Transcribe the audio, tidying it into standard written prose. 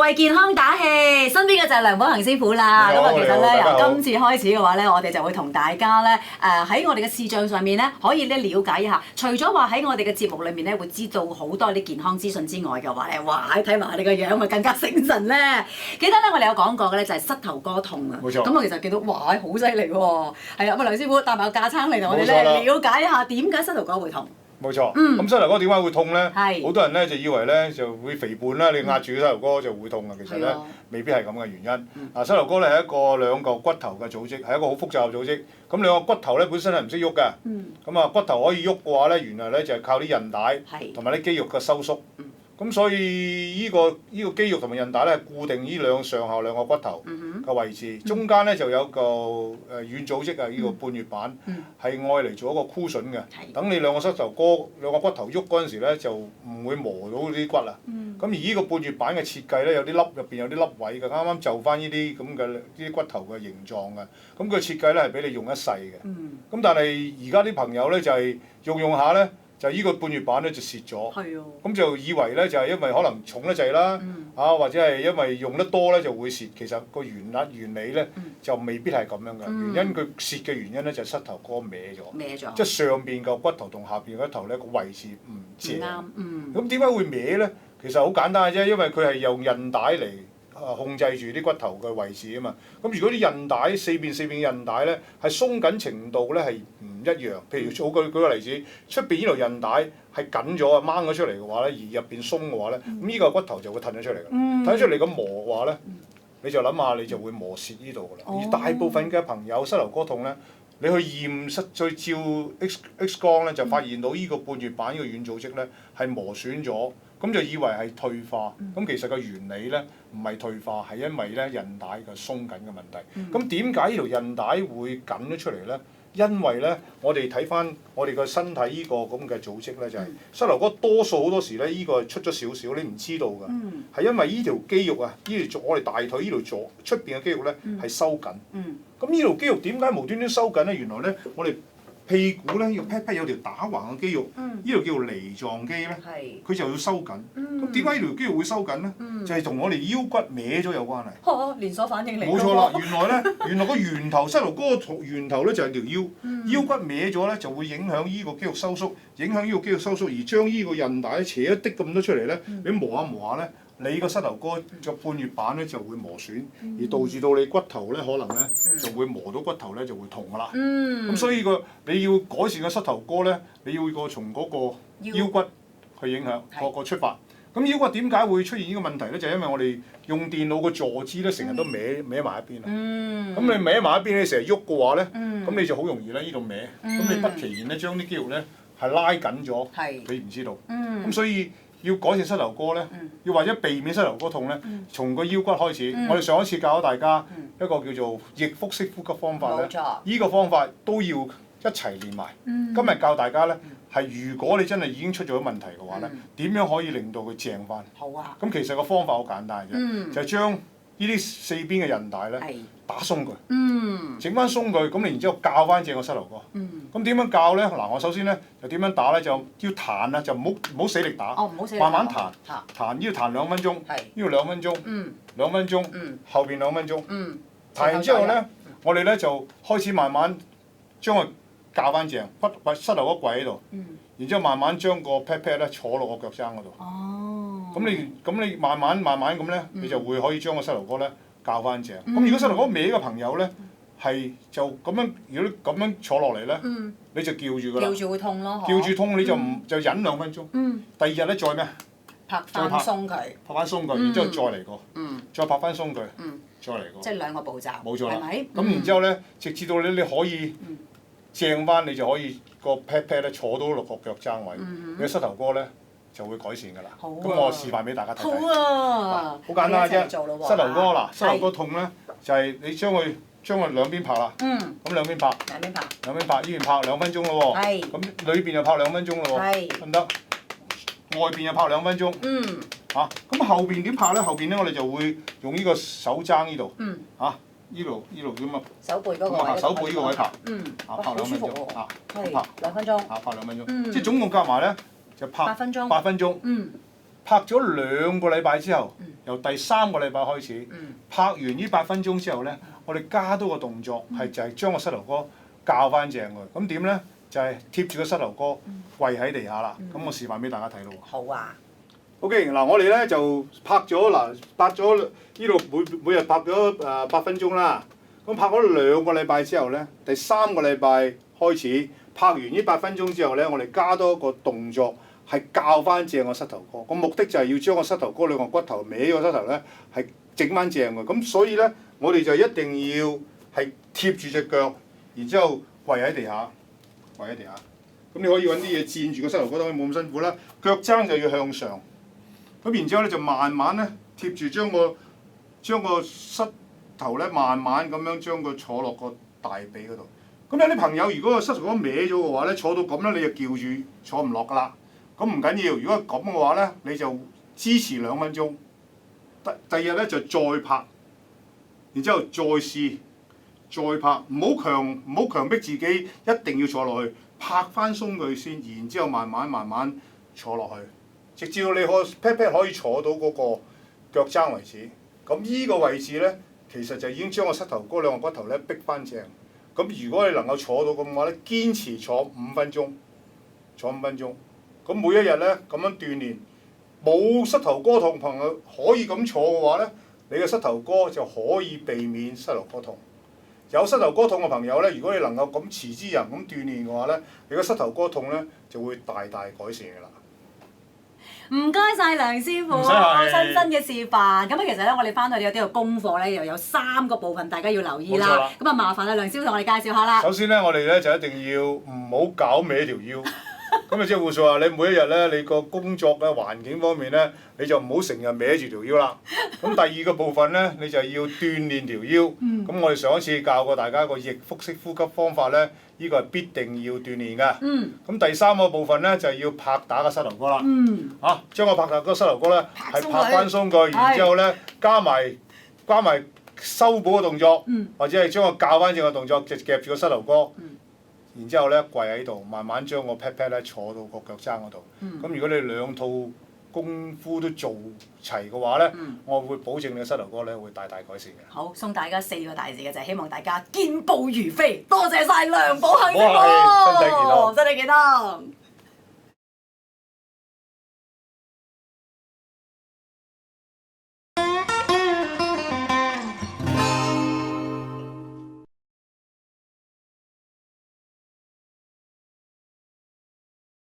為健康打氣，身邊嘅就係梁寶恆師傅啦。咁啊，其實咧由今次開始嘅話咧，我哋就會同大家咧喺我哋嘅視像上面咧，可以咧了解一下。除咗話喺我哋嘅節目裏面咧，會知道好多啲健康資訊之外嘅話咧，哇！睇埋你個樣咪更加醒神咧。記得咧，我哋有講過嘅咧就係膝頭哥痛啊。冇錯。咁我其實見到哇，好犀利喎。係啊，咁啊，梁師傅帶埋個架撐嚟同我哋咧了解一下點解膝頭哥會痛。冇錯，咁膝頭哥點解會痛咧？係好多人咧就以為咧就會肥胖啦，你壓住個膝頭哥就會痛啊。其實咧未必係咁嘅原因。膝頭哥咧係一個兩嚿骨頭嘅組織，係一個好複雜嘅組織。咁兩個骨頭咧本身係唔識喐嘅。咁啊骨頭可以喐嘅話咧，原來咧就係靠啲韌帶同埋啲肌肉嘅收縮。咁所以呢個肌肉同埋韌帶咧係固定呢上下兩個骨頭嘅位置，中間咧就有個軟組織啊，呢個半月板係愛嚟做一個 cushion 嘅，等你兩個膝頭哥兩個骨頭喐嗰陣時咧就唔會磨到啲骨啦。咁而呢個半月板嘅設計咧有啲入邊有啲凹位嘅，啱啱就翻呢啲咁嘅啲骨頭嘅形狀嘅，咁佢設計咧係俾你用一世嘅。咁但係而家啲朋友咧就係用下咧。就呢個半月板咧就蝕咗，咁就以為咧就係因為可能重得滯啦，或者係因為用得多咧就會蝕。其實個原理咧就未必係咁樣嘅。原因佢蝕嘅原因咧就係膝頭哥歪咗，即係上邊個骨頭同下邊個骨頭咧個位置唔正。咁點解會歪咧？其實好簡單嘅啫，因為佢係用韌帶嚟控制住啲骨頭嘅位置啊嘛。咁如果啲韌帶四邊韌帶咧係鬆緊程度咧係唔一樣。譬如舉個例子，出邊呢條韌帶係緊咗啊掹咗出嚟嘅話咧，而入邊鬆嘅話咧，咁呢個骨頭就會褪咗出嚟㗎。褪咗出嚟咁磨嘅話咧，你就諗下你就會磨蝕呢度㗎啦。而大部分嘅朋友膝頭哥痛咧，你去去照 X 光咧，就發現到呢個半月板呢個軟組織咧係磨損咗。咁就以為係退化，咁其實個原理咧唔係退化，係因為咧韌帶嘅鬆緊嘅問題。咁點解呢條韌帶會緊咗出嚟咧？因為咧，我哋睇翻我哋個身體呢個咁嘅組織咧，就係膝頭哥多數好多時咧，呢個出咗少少，你唔知道㗎，係因為呢條肌肉啊，我哋大腿呢條出邊嘅肌肉咧係收緊。咁呢條肌肉點解無端端收緊咧？原來咧，我哋屁股咧要 pat 有條打橫嘅肌肉，呢條叫做梨狀肌咧，佢就要收緊。咁點解呢條肌肉會收緊咧？就係同我哋腰骨歪咗有關係。連鎖反應嚟。冇錯啦，原來個源頭膝頭哥個源頭咧就係條腰，腰骨歪咗咧就會影響呢個肌肉收縮，影響呢個肌肉收縮而將呢個韌帶扯一啲咁多出嚟咧，你磨下咧。你個膝頭哥個半月板咧就會磨損，而導致到你骨頭咧可能咧就會磨到骨頭咧就會痛㗎啦。咁所以你要改善個膝頭哥咧，你要從嗰個腰骨去影響個出發。咁腰骨點解會出現呢個問題咧？就係因為我哋用電腦個坐姿咧，成日都歪埋一邊啊。咁你歪埋一邊，你成日喐嘅話咧，咁你就好容易咧呢度歪。咁你不其然咧將啲肌肉咧係拉緊咗，你唔知道。咁所以要改善膝頭哥咧，要或者避免膝頭哥痛咧，從個腰骨開始。我哋上一次教咗大家一個叫做逆腹式呼吸方法咧，呢個方法都要一齊練埋。今日教大家咧，係如果你真係已經出咗問題嘅話咧，點樣可以令到佢正翻？好啊！咁其實個方法好簡單嘅，就係將呢啲四邊嘅韌帶咧打鬆佢，整翻鬆佢，咁你然之後校翻正個膝頭哥。咁點樣校咧？嗱，我首先咧就點樣打咧？就要彈啊，就唔好死力打，慢慢彈，彈呢要彈2分鐘，呢要2分鐘，2分鐘，後邊2分鐘。彈完之後咧，我哋咧就開始慢慢將佢校翻正，膝頭哥跪喺度，然之後慢慢將個 pat pat 咧坐落個腳踭嗰度。咁你慢慢咁咧，你就會可以將個膝頭哥咧校翻正。咁如果膝頭哥歪嘅朋友咧，係就咁樣，如果你咁樣坐落嚟咧，你就叫住㗎啦。叫住會痛咯，叫住痛你就忍2分鐘。第二日咧再咩？拍翻鬆佢。拍翻鬆佢，然之後再嚟過。再拍翻鬆佢。再嚟過。即係2個步驟。冇錯啦。係咪？咁然之後咧，直至到你可以正翻，你就可以個 pat pat 咧坐到落個腳踭位，你個膝頭哥咧就會改善㗎啦。咁我示範俾大家睇睇。好啊！好簡單嘅啫。膝頭哥嗱，膝頭哥痛咧就係你將佢兩邊拍啦。咁兩邊拍。兩邊拍，呢邊拍2分鐘咯喎。咁裏邊又拍2分鐘咯喎。得唔得？外邊又拍2分鐘。咁後邊點拍咧？後邊咧我哋就會用呢個手踭呢度。呢度咁啊。手背嗰個位。手背呢個位拍。拍2分鐘。拍2分鐘。拍2分鐘。即係總共夾埋咧就拍8分鐘。拍咗2個禮拜之後，由第3個禮拜開始，拍完呢8分鐘之後咧，我哋加多個動作，就係將個膝頭哥校翻正佢。咁點咧？就係貼住個膝頭哥跪喺地下啦。咁我示範俾大家睇咯喎。好啊。OK， 嗱我哋咧就拍咗呢度每日拍咗8分鐘啦。咁拍咗2個禮拜之後咧，第3個禮拜開始拍完呢8分鐘之後咧，我哋加多一個動作係校翻正個膝頭哥。個目的就係要將個膝頭哥兩個骨頭歪個膝頭咧係整翻正嘅。咁所以咧，我哋就一定要係貼住隻腳，然之後跪喺地下。跪喺地下，咁你可以揾啲嘢墊住個膝頭哥，都可以冇咁辛苦啦。腳踭就要向上，咁然之後咧就慢慢咧貼住將個膝頭咧慢慢咁樣將佢坐落個大髀嗰度。咁有啲朋友如果個膝頭哥歪咗嘅話咧，坐到咁咧你就叫住坐唔落㗎啦。咁唔緊要，如果咁嘅話咧，你就支持2分鐘。第二日咧就再拍，然之後再試。再拍，唔好強迫自己一定要坐落去，拍翻鬆佢先，然之後慢慢坐落去，直至到你pat pat 可以坐到嗰個腳踭為止。咁呢個位置咧，其實就已經將個膝頭哥兩個骨頭咧逼翻正。咁如果你能夠坐到咁嘅話咧，堅持坐5分鐘，坐5分鐘。咁每一日咧咁樣鍛鍊，冇膝頭哥痛朋友可以咁坐嘅話咧，你嘅膝頭哥就可以避免膝頭哥痛。有膝頭哥痛嘅朋友咧，如果你能夠咁持之以恆咁鍛鍊嘅話咧，你個膝頭哥痛咧就會大大改善嘅啦。唔該晒梁師傅，親身嘅示範。咁啊，其實咧，我哋翻去有啲個功課咧，又有3個部分，大家要留意啦。咁啊，麻煩啊，梁師傅同我哋介紹下啦。首先咧，我哋咧就一定要唔好搞歪條腰。咁啊，即係胡說話，你每一日咧，你個工作嘅環境方面咧，你就唔好成日歪住條腰啦。咁第2個部分咧，你就要鍛鍊條腰。咁我哋上一次教過大家一個逆腹式呼吸方法咧，呢個係必定要鍛鍊嘅。咁第3個部分咧就係要拍打個膝頭哥啦。將個拍打個膝頭哥咧係拍翻鬆佢，然之後咧加埋修補嘅動作，或者係將個校翻正嘅動作，就夾住個膝頭哥。然之後咧跪喺度，慢慢將個 pat pat 咧坐到個腳踭嗰度。咁如果你2套功夫都做齊嘅話咧，我會保證你嘅膝頭哥咧會大大改善嘅。好，送大家4個大字嘅就係希望大家健步如飛。多謝晒梁寶幸師傅，身體健康，身體健康。